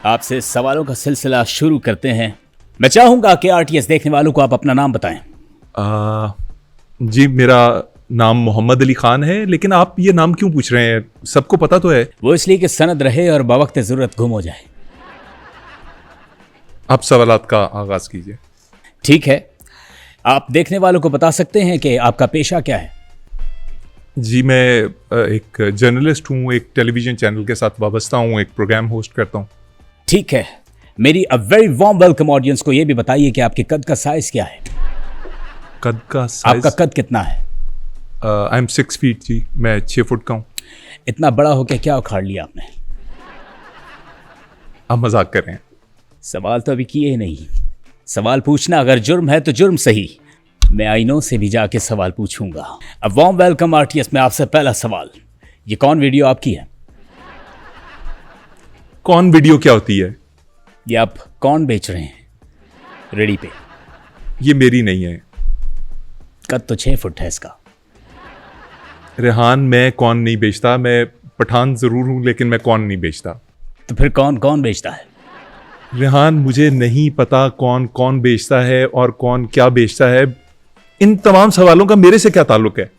आपसे सवालों का सिलसिला शुरू करते हैं। मैं चाहूंगा कि आरटीएस देखने वालों को आप अपना नाम बताएं। जी, मेरा नाम मोहम्मद अली खान है, लेकिन आप ये नाम क्यों पूछ रहे हैं? सबको पता तो है। वो इसलिए कि सनद रहे और बवक्त ज़रूरत गुम हो जाए। आप सवालात का आगाज कीजिए। ठीक है, आप देखने वालों को बता सकते हैं कि आपका पेशा क्या है? जी, मैं एक जर्नलिस्ट हूँ, एक टेलीविज़न चैनल के साथ वाबस्ता हूँ, एक प्रोग्राम होस्ट करता हूँ। ठीक है, मेरी अ वेरी वार्म वेलकम ऑडियंस को यह भी बताइए कि आपके कद का साइज क्या है? कद का साइज? आपका कद कितना है? आई एम 6 फीट जी, मैं 6 फुट का हूँ। इतना बड़ा होकर क्या उखाड़ लिया आपने? आप मजाक कर रहे हैं? सवाल तो अभी किए ही नहीं। सवाल पूछना अगर जुर्म है तो जुर्म सही। मैं आईनों से भी जाके सवाल पूछूंगा। अब वार्म वेलकम आरटीएस में आपसे पहला सवाल, ये कौन वीडियो आपकी है? कौन वीडियो क्या होती है? ये आप कौन बेच रहे हैं रेडी पे? ये मेरी नहीं है। कद तो 6 फुट है इसका। रेहान, मैं कौन नहीं बेचता। मैं पठान जरूर हूं, लेकिन मैं कौन नहीं बेचता। तो फिर कौन कौन बेचता है? रेहान, मुझे नहीं पता कौन कौन बेचता है और कौन क्या बेचता है। इन तमाम सवालों का मेरे से क्या ताल्लुक है?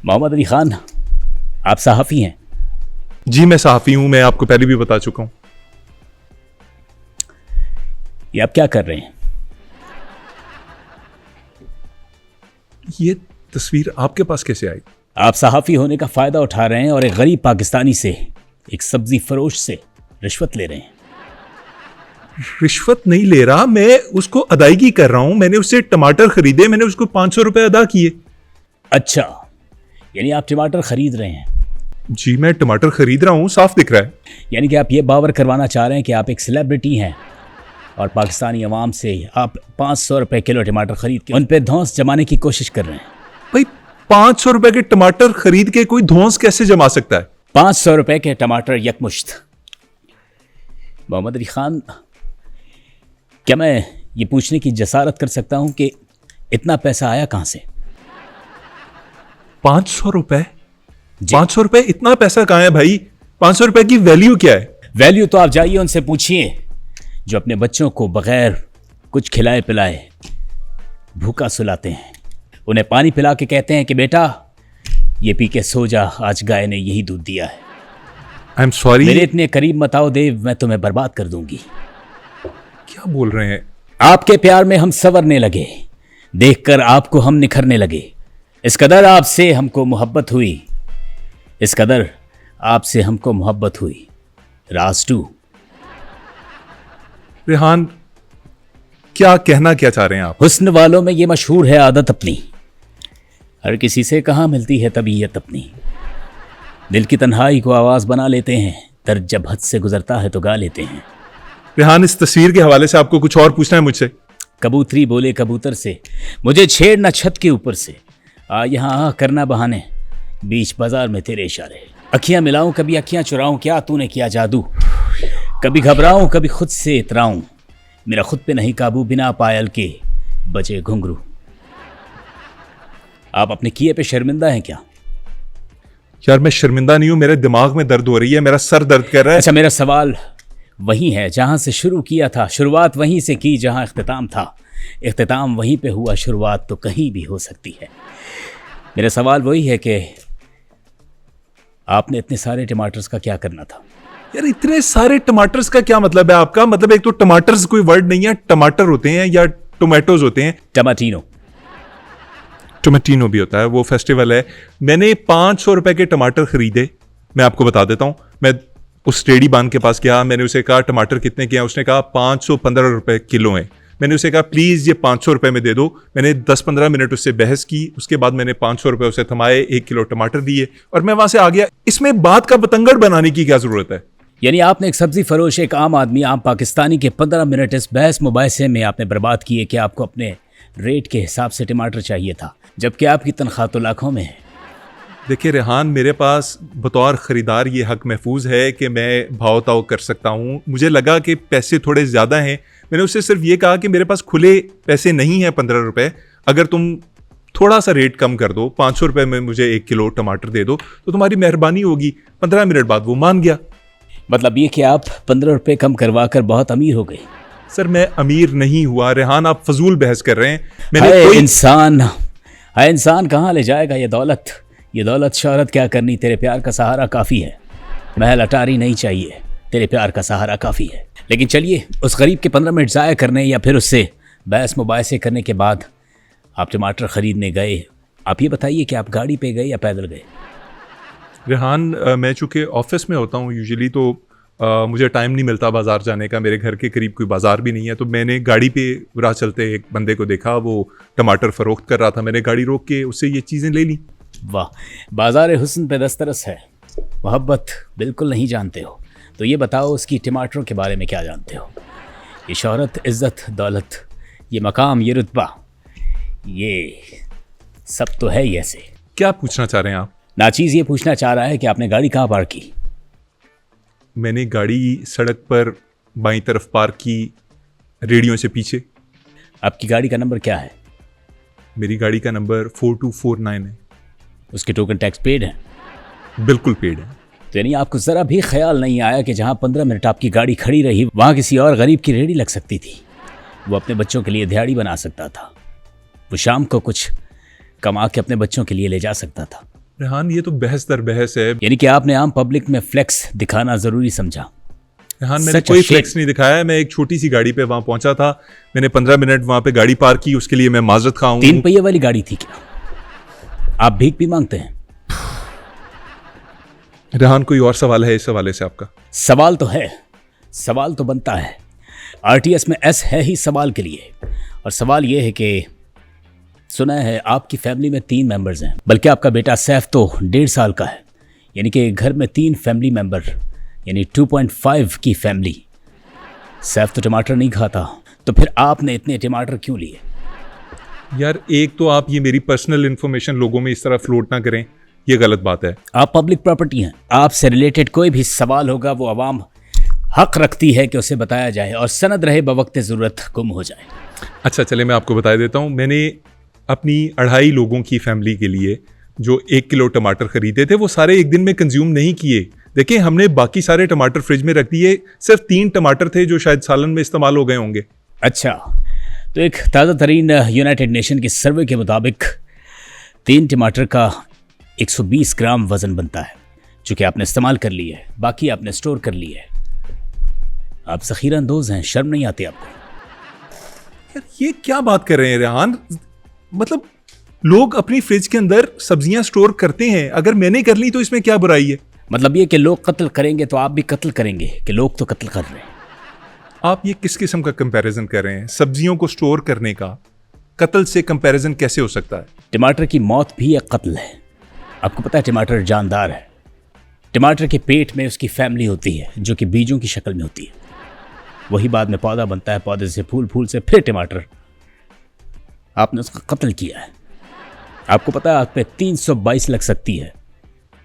मोहम्मद अली खान, आप सहाफ़ी हैं? जी, मैं सहाफ़ी हूं, मैं आपको पहले भी बता चुका हूं। ये आप क्या कर रहे हैं? ये तस्वीर आपके पास कैसे आई? आप सहाफ़ी होने का फ़ायदा उठा रहे हैं और एक गरीब पाकिस्तानी से, एक सब्जी फरोश से रिश्वत ले रहे हैं। रिश्वत नहीं ले रहा, मैं उसको अदायगी कर रहा हूं। मैंने उससे टमाटर खरीदे, मैंने उसको 500 रुपए अदा किए। अच्छा, यानी आप टमाटर खरीद रहे हैं? जी, मैं टमाटर खरीद रहा हूं, साफ दिख रहा है। यानी कि आप ये बावर करवाना चाह रहे हैं कि आप एक सेलिब्रिटी हैं और पाकिस्तानी अवाम से आप 500 रुपए किलो टमाटर खरीद के उन पे धौंस जमाने की कोशिश कर रहे हैं। भाई, 500 रुपए के टमाटर खरीद के कोई धौंस कैसे जमा सकता है? 500 रुपए के टमाटर यकमुश्त। मोहम्मद अली खान, क्या मैं ये पूछने की जसारत कर सकता हूं कि इतना पैसा आया कहां से? 500 रुपए? 500 रुपए? इतना पैसा कहां है भाई? 500 रुपए की वैल्यू क्या है? वैल्यू तो आप जाइए उनसे पूछिए जो अपने बच्चों को बगैर कुछ खिलाए पिलाए भूखा सुलाते हैं। उन्हें पानी पिला के कहते हैं कि बेटा ये पी के सो जा, आज गाय ने यही दूध दिया है। I am sorry. मेरे इतने करीब मत आओ देव, मैं तुम्हें बर्बाद कर दूंगी। क्या बोल रहे हैं? आपके प्यार में हम संवरने लगे, देखकर आपको हम निखरने लगे। इस कदर आपसे हमको मोहब्बत हुई, इस कदर आपसे हमको मोहब्बत हुई। रास्तू। रेहान, क्या कहना क्या चाह रहे हैं आप? हुस्न वालों में ये मशहूर है आदत अपनी, हर किसी से कहाँ मिलती है तबीयत अपनी। दिल की तन्हाई को आवाज बना लेते हैं, दर्द जब हद से गुजरता है तो गा लेते हैं। रेहान, इस तस्वीर के हवाले से आपको कुछ और पूछना है मुझसे? कबूतरी बोले कबूतर से, मुझे छेड़ना छत के ऊपर से, आ यहाँ करना बहाने, बीच बाजार में तेरे इशारे। अखियां मिलाऊं कभी अखियां चुराऊं, क्या तूने किया जादू। कभी घबराऊं कभी खुद से इतराऊं, मेरा खुद पे नहीं काबू, बिना पायल के बजे घुंघरू। आप अपने किए पे शर्मिंदा हैं क्या? यार, मैं शर्मिंदा नहीं हूं, मेरे दिमाग में दर्द हो रही है, मेरा सर दर्द कर रहा है। अच्छा, मेरा सवाल वही है जहां से शुरू किया था, शुरुआत वहीं से की जहां इख्तिताम था, इख्तिताम वहीं पे हुआ, शुरुआत तो कहीं भी हो सकती है। मेरा सवाल वही है कि आपने इतने सारे टमाटर्स का क्या करना था? यार, इतने सारे टमाटर्स का क्या मतलब है आपका? मतलब एक तो टमाटर्स कोई वर्ड नहीं है, टमाटर होते हैं या टोमेटोज होते हैं। टमाटीनो। टोमेटिनो भी होता है, वो फेस्टिवल है। मैंने 500 रुपए के टमाटर खरीदे। मैं आपको बता देता हूं, मैं उस रेडी बान के पास गया, मैंने उसे कहा टमाटर कितने के हैं? उसने कहा 515 रुपए किलो हैं। मैंने उसे कहा प्लीज़ ये 500 रुपए में दे दो। मैंने 10-15 मिनट उससे बहस की, उसके बाद मैंने 500 रुपए उसे थमाए, 1 किलो टमाटर दिए और मैं वहां से आ गया। इसमें बात का बतंगड़ बनाने की क्या जरूरत है? यानी आपने एक सब्जी फरोश, एक आम आदमी, आम पाकिस्तानी के 15 मिनट इस बहस मुबाहिसे में आपने बर्बाद किए कि आपको अपने रेट के हिसाब से टमाटर चाहिए था, जबकि आपकी तनख्वाह तो लाखों में है। देखिए रेहान, मेरे पास बतौर ख़रीदार ये हक महफूज है कि मैं भाव ताव कर सकता हूँ। मुझे लगा कि पैसे थोड़े ज़्यादा हैं, मैंने उससे सिर्फ ये कहा कि मेरे पास खुले पैसे नहीं हैं 15 रुपए, अगर तुम थोड़ा सा रेट कम कर दो, 500 रुपए में मुझे 1 किलो टमाटर दे दो तो तुम्हारी मेहरबानी होगी। 15 मिनट बाद वो मान गया। मतलब ये कि आप 15 रुपए कम करवा कर बहुत अमीर हो गए। सर मैं अमीर नहीं हुआ रेहान, आप फजूल बहस कर रहे हैं। हाय इंसान कहाँ ले जाएगा ये दौलत? ये दौलत शोहरत क्या करनी, तेरे प्यार का सहारा काफ़ी है। महल अटारी नहीं चाहिए, तेरे प्यार का सहारा काफ़ी है। लेकिन चलिए, उस गरीब के 15 मिनट ज़ाया करने या फिर उससे बहस मुबाहसे करने के बाद आप टमाटर ख़रीदने गए। आप ये बताइए कि आप गाड़ी पे गए या पैदल गए? रेहान मैं चूँकि ऑफिस में होता हूँ यूजुअली, तो मुझे टाइम नहीं मिलता बाज़ार जाने का। मेरे घर के करीब कोई बाज़ार भी नहीं है, तो मैंने गाड़ी पे राह चलते एक बंदे को देखा, वो टमाटर फ़रोख्त कर रहा था। मैंने गाड़ी रोक के उससे ये चीज़ें ले ली। वाह, बाज़ार हुस्न पे दस्तरस है। मोहब्बत बिल्कुल नहीं जानते हो, तो ये बताओ उसकी टमाटरों के बारे में क्या जानते हो? ये शोहरत, इज़्ज़त, दौलत, ये मकाम, ये रुतबा, ये सब तो है ही ऐसे। क्या पूछना चाह रहे हैं आप? नाचीज़ ये पूछना चाह रहा है कि आपने गाड़ी कहाँ पार्क की? मैंने गाड़ी सड़क पर बाईं तरफ पार्क की, रेडियो से पीछे। आपकी गाड़ी का नंबर क्या है? मेरी गाड़ी का नंबर 4249 है। उसके टोकन टैक्स पेड है? बिल्कुल पेड है। तो यानी आपको ज़रा भी ख्याल नहीं आया कि जहाँ 15 मिनट आपकी गाड़ी खड़ी रही वहाँ किसी और गरीब की रेहड़ी लग सकती थी। वो अपने बच्चों के लिए दिहाड़ी बना सकता था, वो शाम को कुछ कमा के अपने बच्चों के लिए ले जा सकता था। रेहान ये तो बहस दर बहस है। यानी कि आपने आम पब्लिक में फ्लेक्स दिखाना ज़रूरी समझा। रेहान मैंने कोई फ्लेक्स नहीं दिखाया है। मैं एक छोटी सी गाड़ी पे वहाँ पहुँचा था, मैंने 15 मिनट वहाँ पे गाड़ी पार्क की, उसके लिए मैं माजरत खा हूँ। 3 पहिए वाली गाड़ी थी क्या? आप भीख भी मांगते हैं? रेहान कोई और सवाल है इस हवाले से आपका? सवाल तो है, सवाल तो बनता है। आरटीएस में एस है ही सवाल के लिए। और सवाल ये है कि सुना है आपकी फैमिली में 3 मेंबर्स हैं, बल्कि आपका बेटा सैफ तो 1.5 साल का है। यानी कि घर में 3 फैमिली मेंबर, यानी 2.5 की फैमिली। सैफ तो टमाटर नहीं खाता, तो फिर आपने इतने टमाटर क्यों लिए? यार एक तो आप ये मेरी पर्सनल इन्फॉर्मेशन लोगों में इस तरह फ्लोट ना करें, ये गलत बात है। आप पब्लिक प्रॉपर्टी हैं, आपसे रिलेटेड कोई भी सवाल होगा वो आवाम हक रखती है कि उसे बताया जाए और सनद रहे बवक्त ज़रूरत गुम हो जाए। अच्छा चले मैं आपको बता देता हूँ। मैंने अपनी 2.5 लोगों की फैमिली के लिए जो 1 किलो टमाटर खरीदे थे वो सारे एक दिन में कंज्यूम नहीं किए। देखिए हमने बाकी सारे टमाटर फ्रिज में रख दिए, सिर्फ 3 टमाटर थे जो शायद सालन में इस्तेमाल हो गए होंगे। अच्छा, तो एक ताज़ा तरीन यूनाइटेड नेशन के सर्वे के मुताबिक 3 टमाटर का 120 ग्राम वज़न बनता है, जो कि आपने इस्तेमाल कर लिया है, बाकी आपने स्टोर कर लिया है। आप ज़ख़ीरा अंदोज़ हैं, शर्म नहीं आती आपको? यार ये क्या बात कर रहे हैं रेहान? मतलब लोग अपनी फ्रिज के अंदर सब्जियां स्टोर करते हैं, अगर मैंने कर ली तो इसमें क्या बुराई है? मतलब ये कि लोग कत्ल करेंगे तो आप भी कत्ल करेंगे, कि लोग तो कत्ल कर रहे हैं। आप ये किस किस्म का कंपैरिजन कर रहे हैं? सब्जियों को स्टोर करने का कत्ल से कंपैरिजन कैसे हो सकता है? टमाटर की मौत भी एक कत्ल है। आपको पता है टमाटर जानदार है। टमाटर के पेट में उसकी फैमिली होती है जो कि बीजों की शक्ल में होती है। वही बाद में पौधा बनता है, पौधे से फूल, फूल से फिर टमाटर। आपने उसका कत्ल किया है। आपको पता है आप पे 322 लग सकती है।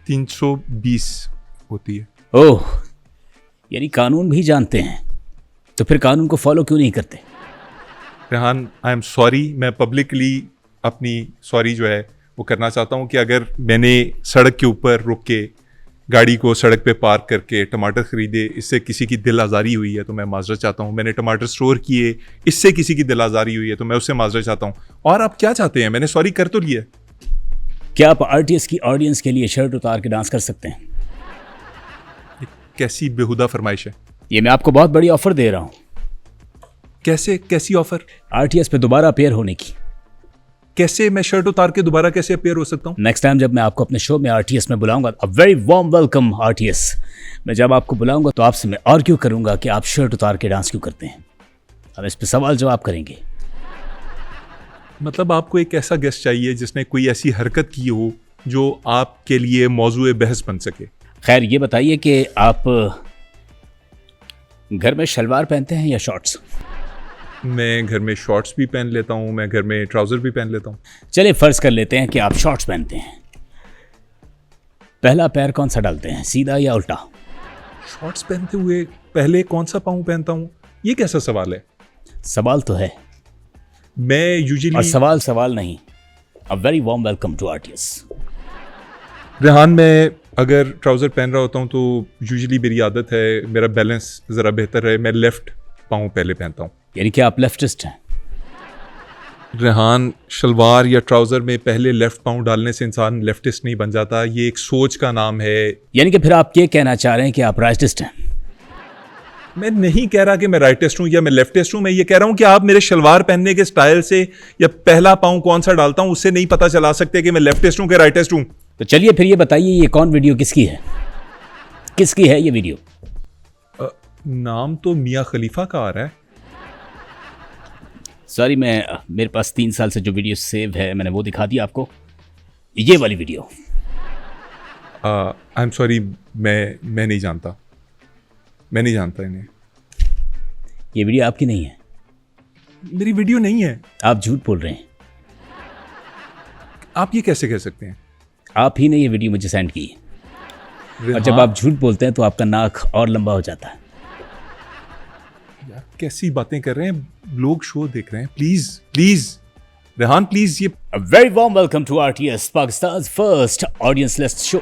320 होती है। ओह, यानी कानून भी जानते हैं, तो फिर कानून को फॉलो क्यों नहीं करते? रेहान आई एम सॉरी, मैं पब्लिकली अपनी सॉरी जो है वो करना चाहता हूँ कि अगर मैंने सड़क के ऊपर रुक के गाड़ी को सड़क पे पार्क करके टमाटर खरीदे, इससे किसी की दिल आज़ारी हुई है तो मैं माजरत चाहता हूँ। मैंने टमाटर स्टोर किए, इससे किसी की दिल आज़ारी हुई है तो मैं उससे माजरत चाहता हूँ। और आप क्या चाहते हैं? मैंने सॉरी कर तो लिया। क्या आप आरटीएस की ऑडियंस के लिए शर्ट उतार के डांस कर सकते हैं? कैसी बेहुदा फरमाइश है ये? मैं आपको बहुत बड़ी ऑफर दे रहा हूँ। कैसे? कैसी ऑफर? आरटीएस पे दोबारा अपेयर होने की। कैसे? मैं शर्ट उतार के दोबारा कैसे अपेयर हो सकता हूँ? नेक्स्ट टाइम जब मैं आपको अपने शो में आरटीएस में बुलाऊंगा, a very warm welcome RTS, मैं जब आपको बुलाऊंगा तो आपसे मैं और क्यों करूंगा कि आप शर्ट उतार के डांस क्यों करते हैं। हम इस पे सवाल जवाब करेंगे। मतलब आपको एक ऐसा गेस्ट चाहिए जिसने कोई ऐसी हरकत की हो जो आपके लिए मौजूए बहस बन सके। खैर ये बताइए कि आप घर में शलवार पहनते हैं या शॉर्ट्स? मैं घर में शॉर्ट्स भी पहन लेता हूँ, मैं घर में ट्राउज़र भी पहन लेता हूँ। चलिए फ़र्ज़ कर लेते हैं कि आप शॉर्ट्स पहनते हैं। पहला पैर कौन सा डालते हैं, सीधा या उल्टा? शॉर्ट्स पहनते हुए पहले कौन सा पाँव पहनता हूँ? ये कैसा सवाल है? सवाल तो है। मैं यूजुअली और सवाल नहीं। A very warm welcome to RTS. Rehan मैं अगर ट्राउज़र पहन रहा होता हूँ तो यूजुअली मेरी आदत है, मेरा बैलेंस ज़रा बेहतर रहे, मैं लेफ़्ट पाँव पहले पहनता हूँ। यानी कि आप लेफ्टिस्ट हैं? रेहान, शलवार या ट्राउज़र में पहले लेफ़्ट पाँव डालने से इंसान लेफ्टिस्ट नहीं बन जाता, ये एक सोच का नाम है। यानी कि फिर आप ये कहना चाह रहे हैं कि आप राइटिस्ट हैं? मैं नहीं कह रहा कि मैं राइटिस्ट हूँ या मैं लेफ्टिस्ट हूँ, मैं ये कह रहा हूँ कि आप मेरे शलवार पहनने के स्टाइल से या पहला पाँव कौन सा डालता हूँ उससे नहीं पता चला सकते कि मैं लेफ्टिस्ट हूँ कि राइटिस्ट हूँ। तो चलिए फिर ये बताइए, ये कौन वीडियो किसकी है? किसकी है ये वीडियो? नाम तो मियाँ खलीफा का आ रहा है। सॉरी, मेरे पास 3 साल से जो वीडियो सेव है मैंने वो दिखा दी आपको, ये वाली वीडियो। आई एम सॉरी, मैं नहीं जानता, मैं नहीं जानता इन्हें। ये वीडियो आपकी नहीं है? मेरी वीडियो नहीं है। आप झूठ बोल रहे हैं। आप ये कैसे कह सकते हैं? आप ही ने ये वीडियो मुझे सेंड की है। और जब आप झूठ बोलते हैं तो आपका नाक और लंबा हो जाता है। यार कैसी बातें कर रहे हैं, लोग शो देख रहे हैं। प्लीज प्लीज रेहान, प्लीज ये A very warm welcome to RTS, Pakistan's first audience-less show.